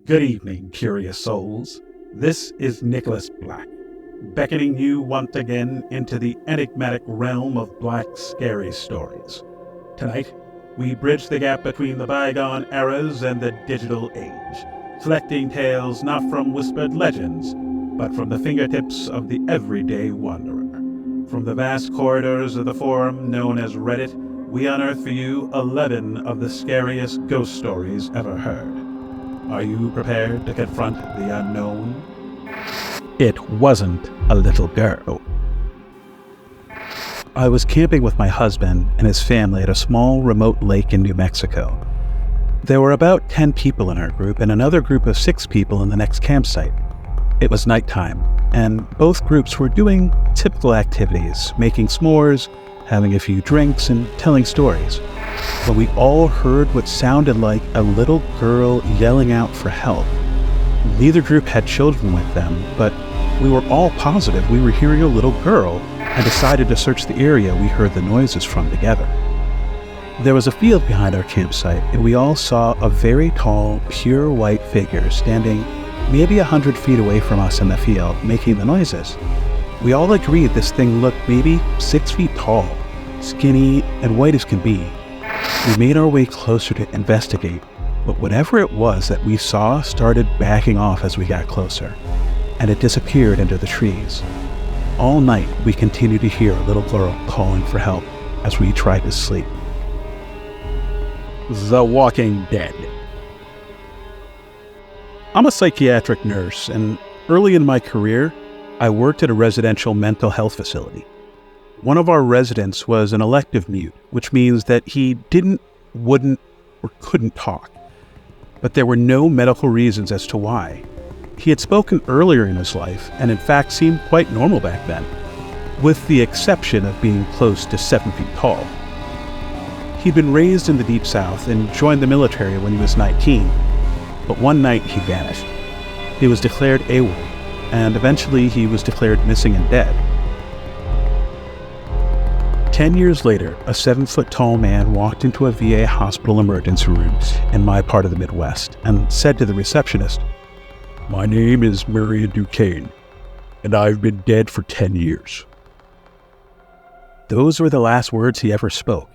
Good evening, curious souls. This is Nicholas Black, beckoning you once again into the enigmatic realm of Black's scary stories. Tonight, we bridge the gap between the bygone eras and the digital age, collecting tales not from whispered legends, but from the fingertips of the everyday wanderer. From the vast corridors of the forum known as Reddit, we unearth for you 11 of the scariest ghost stories ever heard. Are you prepared to confront the unknown? It wasn't a little girl. I was camping with my husband and his family at a small remote lake in New Mexico. There were about 10 people in our group and another group of 6 people in the next campsite. It was nighttime, and both groups were doing typical activities, making s'mores, having a few drinks, and telling stories. But we all heard what sounded like a little girl yelling out for help. Neither group had children with them, but we were all positive we were hearing a little girl and decided to search the area we heard the noises from together. There was a field behind our campsite, and we all saw a very tall, pure white figure standing maybe 100 feet away from us in the field, making the noises. We all agreed this thing looked maybe 6 feet tall, skinny, and white as can be. We made our way closer to investigate, but whatever it was that we saw started backing off as we got closer, and it disappeared into the trees. All night, we continued to hear a little girl calling for help as we tried to sleep. The Walking Dead. I'm a psychiatric nurse, and early in my career, I worked at a residential mental health facility. One of our residents was an elective mute, which means that he didn't, wouldn't, or couldn't talk. But there were no medical reasons as to why. He had spoken earlier in his life, and in fact seemed quite normal back then, with the exception of being close to 7 feet tall. He'd been raised in the Deep South and joined the military when he was 19, but one night he vanished. He was declared AWOL, and eventually he was declared missing and dead. 10 years later, a 7-foot-tall man walked into a VA hospital emergency room in my part of the Midwest and said to the receptionist, "My name is Marion Duquesne, and I've been dead for 10 years. Those were the last words he ever spoke.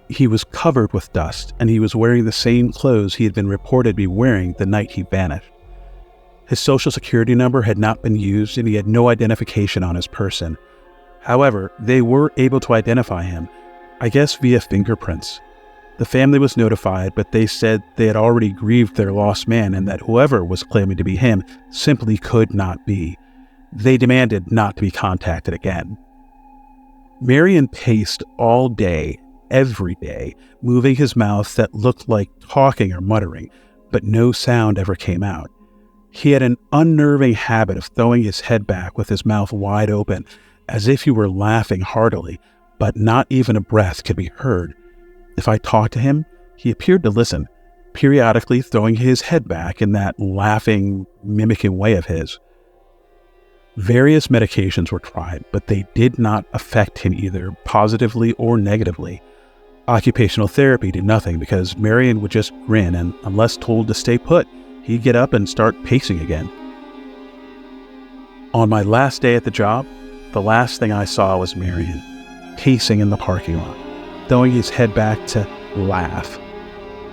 He was covered with dust, and he was wearing the same clothes he had been reported to be wearing the night he vanished. His social security number had not been used, and he had no identification on his person. However, they were able to identify him, I guess via fingerprints. The family was notified, but they said they had already grieved their lost man and that whoever was claiming to be him simply could not be. They demanded not to be contacted again." Marion paced all day, every day, moving his mouth that looked like talking or muttering, but no sound ever came out. He had an unnerving habit of throwing his head back with his mouth wide open, as if he were laughing heartily, but not even a breath could be heard. If I talked to him, he appeared to listen, periodically throwing his head back in that laughing, mimicking way of his. Various medications were tried, but they did not affect him either positively or negatively. Occupational therapy did nothing because Marion would just grin, and unless told to stay put, he'd get up and start pacing again. On my last day at the job, the last thing I saw was Marion, pacing in the parking lot, throwing his head back to laugh.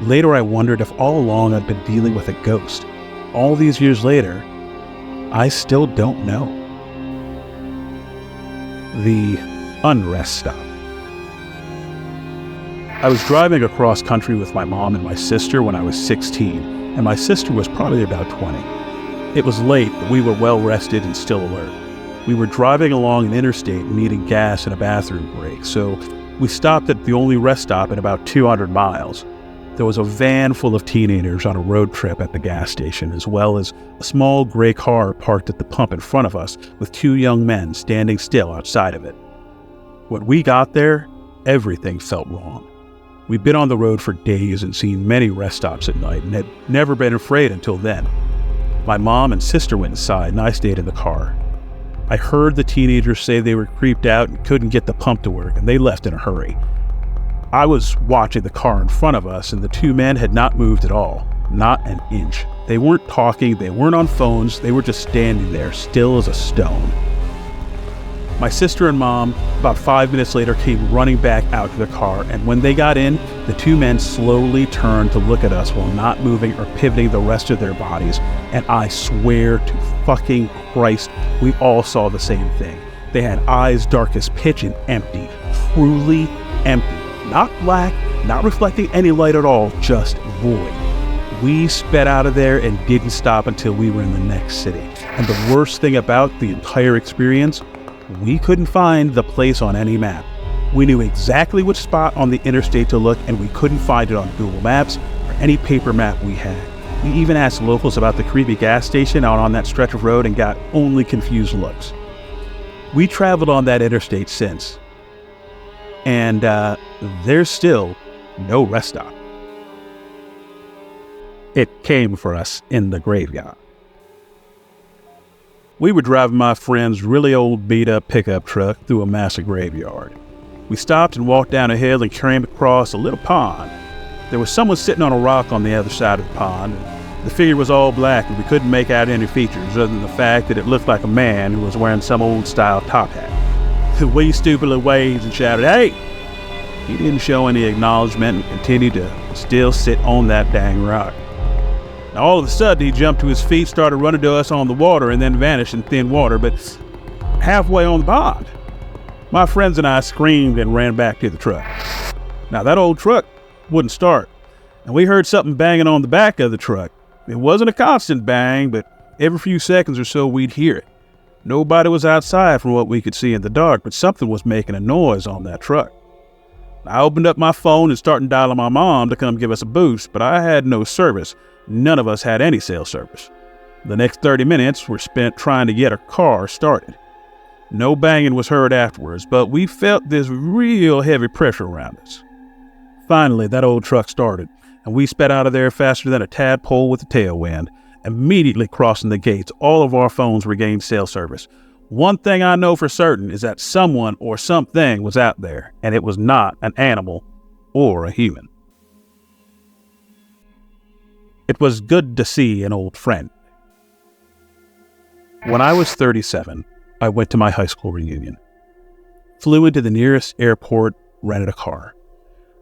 Later I wondered if all along I'd been dealing with a ghost. All these years later, I still don't know. The Unrest Stop. I was driving across country with my mom and my sister when I was 16, and my sister was probably about 20. It was late, but we were well rested and still alert. We were driving along an interstate and needing gas and a bathroom break, so we stopped at the only rest stop in about 200 miles. There was a van full of teenagers on a road trip at the gas station, as well as a small gray car parked at the pump in front of us with 2 young men standing still outside of it. When we got there, everything felt wrong. We'd been on the road for days and seen many rest stops at night and had never been afraid until then. My mom and sister went inside and I stayed in the car. I heard the teenagers say they were creeped out and couldn't get the pump to work, and they left in a hurry. I was watching the car in front of us, and the 2 men had not moved at all. Not an inch. They weren't talking, they weren't on phones, they were just standing there, still as a stone. My sister and mom, about 5 minutes later, came running back out to the car, and when they got in, the two men slowly turned to look at us while not moving or pivoting the rest of their bodies. And I swear to fucking Christ, we all saw the same thing. They had eyes dark as pitch and empty, truly empty. Not black, not reflecting any light at all, just void. We sped out of there and didn't stop until we were in the next city. And the worst thing about the entire experience, we couldn't find the place on any map. We knew exactly which spot on the interstate to look, and we couldn't find it on Google Maps or any paper map we had. We even asked locals about the creepy gas station out on that stretch of road and got only confused looks. We traveled on that interstate since, and there's still no rest stop. It came for us in the graveyard. We were driving my friend's really old beat-up pickup truck through a massive graveyard. We stopped and walked down a hill and came across a little pond. There was someone sitting on a rock on the other side of the pond. The figure was all black and we couldn't make out any features other than the fact that it looked like a man who was wearing some old-style top hat. We stupidly waved and shouted, "Hey!" He didn't show any acknowledgement and continued to still sit on that dang rock. Now, all of a sudden, he jumped to his feet, started running to us on the water, and then vanished in thin water, but halfway on the pond. My friends and I screamed and ran back to the truck. Now, that old truck wouldn't start, and we heard something banging on the back of the truck. It wasn't a constant bang, but every few seconds or so, we'd hear it. Nobody was outside from what we could see in the dark, but something was making a noise on that truck. I opened up my phone and started dialing my mom to come give us a boost, but I had no service. None of us had any cell service. The next 30 minutes were spent trying to get our car started. No banging was heard afterwards, but we felt this real heavy pressure around us. Finally, that old truck started, and we sped out of there faster than a tadpole with a tailwind. Immediately crossing the gates, all of our phones regained cell service. One thing I know for certain is that someone or something was out there, and it was not an animal or a human. It was good to see an old friend. When I was 37, I went to my high school reunion. Flew into the nearest airport, rented a car.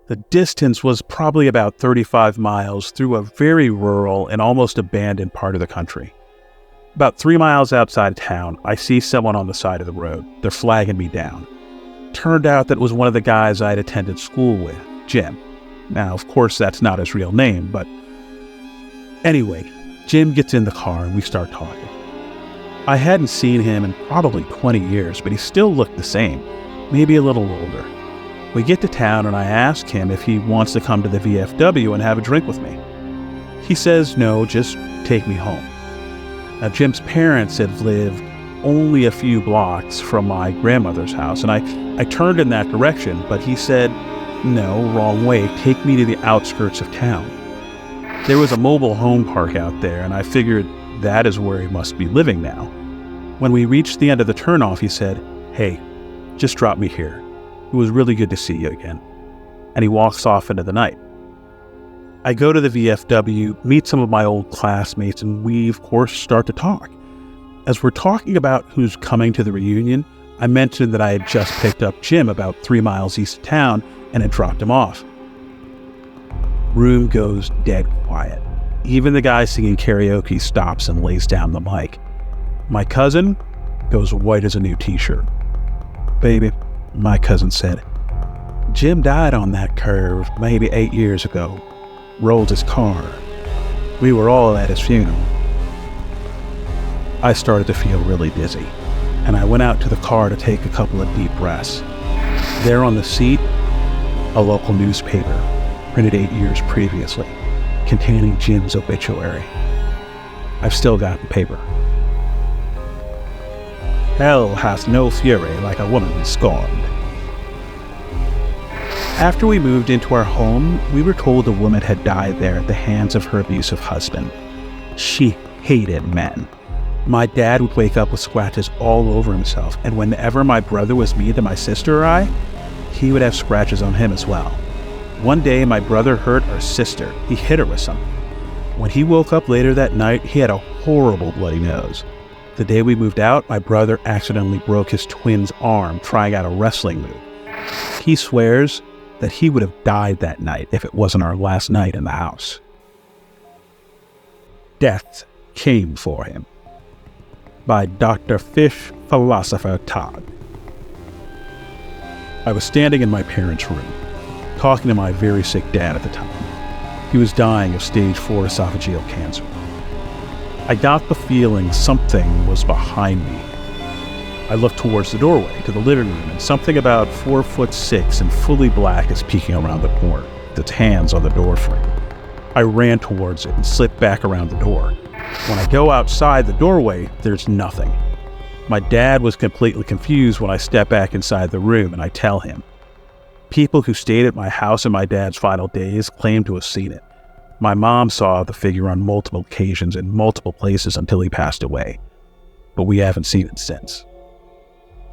The distance was probably about 35 miles through a very rural and almost abandoned part of the country. About 3 miles outside town, I see someone on the side of the road. They're flagging me down. Turned out that it was one of the guys I'd attended school with, Jim. Now, of course, that's not his real name, but anyway, Jim gets in the car and we start talking. I hadn't seen him in probably 20 years, but he still looked the same, maybe a little older. We get to town and I ask him if he wants to come to the VFW and have a drink with me. He says no, just take me home. Now, Jim's parents had lived only a few blocks from my grandmother's house, and I turned in that direction, but he said, no, wrong way, take me to the outskirts of town. There was a mobile home park out there, and I figured that is where he must be living now. When we reached the end of the turnoff, he said, hey, just drop me here. It was really good to see you again. And he walks off into the night. I go to the VFW, meet some of my old classmates, and we, of course, start to talk. As we're talking about who's coming to the reunion, I mentioned that I had just picked up Jim about 3 miles east of town and had dropped him off. Room goes dead quiet. Even the guy singing karaoke stops and lays down the mic. My cousin goes white as a new t-shirt. Baby, my cousin said, Jim died on that curve maybe 8 years ago. Rolled his car. We were all at his funeral. I started to feel really dizzy, and I went out to the car to take a couple of deep breaths. There on the seat, a local newspaper, printed 8 years previously, containing Jim's obituary. I've still got the paper. Hell hath no fury like a woman scorned. After we moved into our home, we were told a woman had died there at the hands of her abusive husband. She hated men. My dad would wake up with scratches all over himself, and whenever my brother was mean to my sister or I, he would have scratches on him as well. One day, my brother hurt our sister. He hit her with something. When he woke up later that night, he had a horrible bloody nose. The day we moved out, my brother accidentally broke his twin's arm trying out a wrestling move. He swears that he would have died that night if it wasn't our last night in the house. Death Came for Him by Dr. Fish Philosopher Todd. I was standing in my parents' room, talking to my very sick dad at the time. He was dying of stage 4 esophageal cancer. I got the feeling something was behind me. I looked towards the doorway to the living room, and something about 4'6" and fully black is peeking around the corner, with its hands on the door frame. I ran towards it and slipped back around the door. When I go outside the doorway, there's nothing. My dad was completely confused when I step back inside the room, and I tell him. People who stayed at my house in my dad's final days claim to have seen it. My mom saw the figure on multiple occasions in multiple places until he passed away, but we haven't seen it since.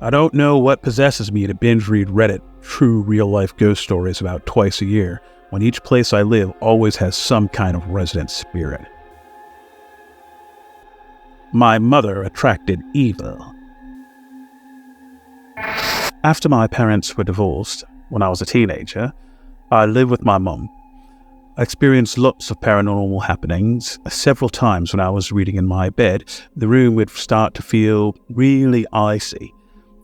I don't know what possesses me to binge read Reddit true real-life ghost stories about twice a year, when each place I live always has some kind of resident spirit. My mother attracted evil. After my parents were divorced, when I was a teenager, I lived with my mom. I experienced lots of paranormal happenings. Several times when I was reading in my bed, the room would start to feel really icy.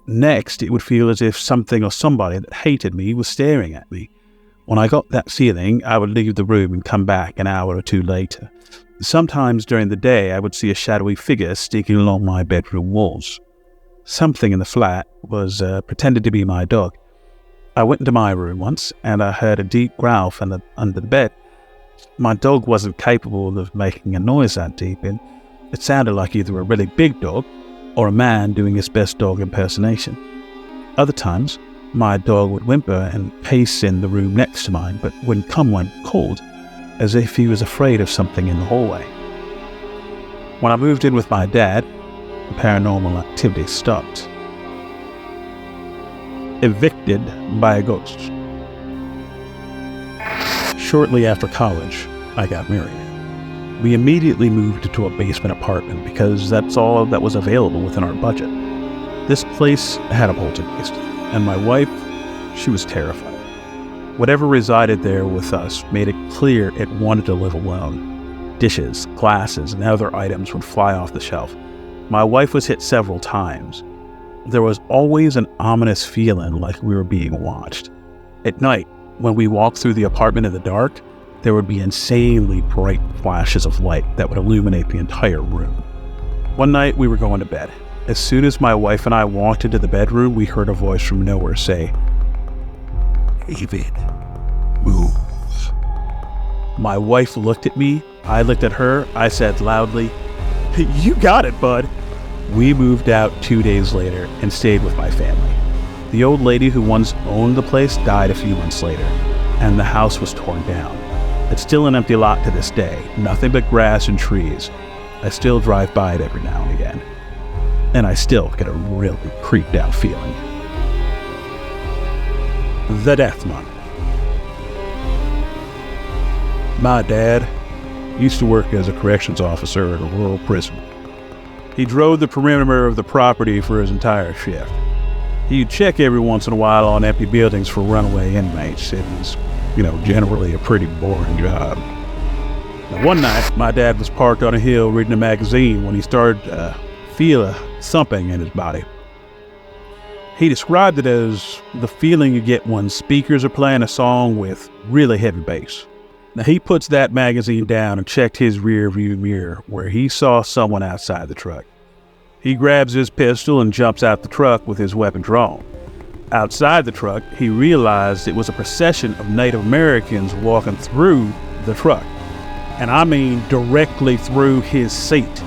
Next, it would feel as if something or somebody that hated me was staring at me. When I got that feeling, I would leave the room and come back an hour or two later. Sometimes during the day, I would see a shadowy figure sneaking along my bedroom walls. Something in the flat was pretended to be my dog. I went into my room once, and I heard a deep growl from under the bed. My dog wasn't capable of making a noise that deep, and it sounded like either a really big dog or a man doing his best dog impersonation. Other times, my dog would whimper and pace in the room next to mine, but wouldn't come when called, as if he was afraid of something in the hallway. When I moved in with my dad, the paranormal activity stopped. Evicted by a Ghost. Shortly after college, I got married. We immediately moved into a basement apartment because that's all that was available within our budget. This place had a poltergeist, and my wife, she was terrified. Whatever resided there with us made it clear it wanted to live alone. Dishes, glasses, and other items would fly off the shelf. My wife was hit several times. There was always an ominous feeling like we were being watched. At night, when we walked through the apartment in the dark, there would be insanely bright flashes of light that would illuminate the entire room. One night, we were going to bed. As soon as my wife and I walked into the bedroom, we heard a voice from nowhere say, "David, move." My wife looked at me, I looked at her, I said loudly, "You got it, bud." We moved out 2 days later and stayed with my family. The old lady who once owned the place died a few months later, and the house was torn down. It's still an empty lot to this day, nothing but grass and trees. I still drive by it every now and again, and I still get a really creeped out feeling. The Death Month. My dad used to work as a corrections officer at a rural prison. He drove the perimeter of the property for his entire shift. He'd check every once in a while on empty buildings for runaway inmates. It was, generally a pretty boring job. Now, one night, my dad was parked on a hill reading a magazine when he started to feel a thumping in his body. He described it as the feeling you get when speakers are playing a song with really heavy bass. Now, he puts that magazine down and checked his rear view mirror, where he saw someone outside the truck. He grabs his pistol and jumps out the truck with his weapon drawn. Outside the truck, he realized it was a procession of Native Americans walking through the truck. And I mean directly through his seat,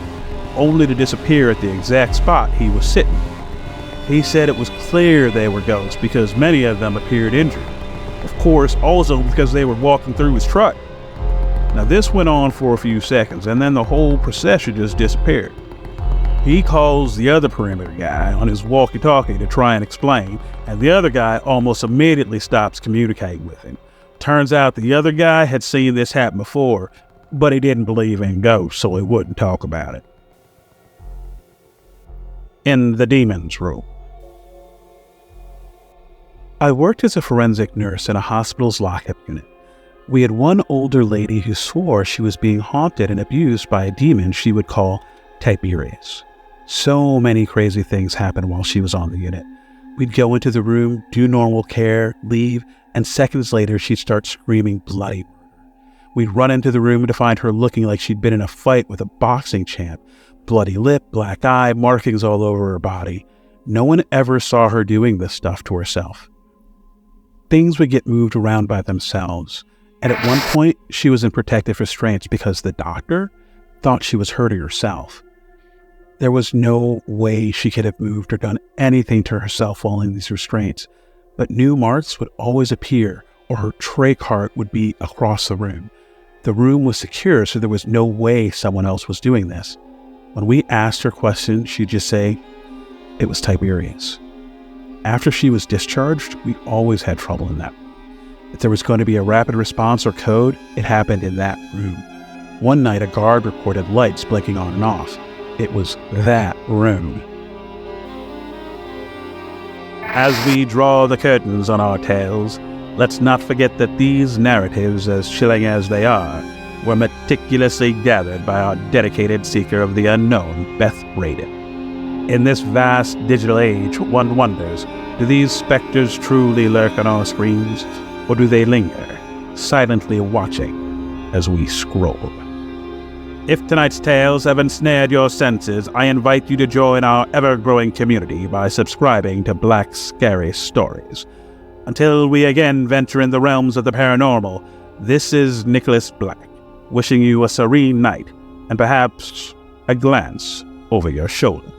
only to disappear at the exact spot he was sitting. He said it was clear they were ghosts because many of them appeared injured. Of course, also because they were walking through his truck. Now, this went on for a few seconds, and then the whole procession just disappeared. He calls the other perimeter guy on his walkie-talkie to try and explain, and the other guy almost immediately stops communicating with him. Turns out the other guy had seen this happen before, but he didn't believe in ghosts, so he wouldn't talk about it. In the demon's room. I worked as a forensic nurse in a hospital's lockup unit. We had one older lady who swore she was being haunted and abused by a demon she would call Tiberius. So many crazy things happened while she was on the unit. We'd go into the room, do normal care, leave, and seconds later she'd start screaming bloody murder. We'd run into the room to find her looking like she'd been in a fight with a boxing champ. Bloody lip, black eye, markings all over her body. No one ever saw her doing this stuff to herself. Things would get moved around by themselves, and at one point she was in protective restraints because the doctor thought she was hurting herself. There was no way she could have moved or done anything to herself while in these restraints, but new marks would always appear, or her tray cart would be across the room. The room was secure, so there was no way someone else was doing this. When we asked her questions, she'd just say, it was Tiberius. After she was discharged, we always had trouble in that room. If there was going to be a rapid response or code, it happened in that room. One night, a guard reported lights blinking on and off. It was that room. As we draw the curtains on our tales, let's not forget that these narratives, as chilling as they are, were meticulously gathered by our dedicated seeker of the unknown, Beth Braden. In this vast digital age, one wonders, do these specters truly lurk on our screens, or do they linger, silently watching as we scroll? If tonight's tales have ensnared your senses, I invite you to join our ever-growing community by subscribing to Black's Scariest Stories. Until we again venture in the realms of the paranormal, this is Nicholas Black, wishing you a serene night and perhaps a glance over your shoulder.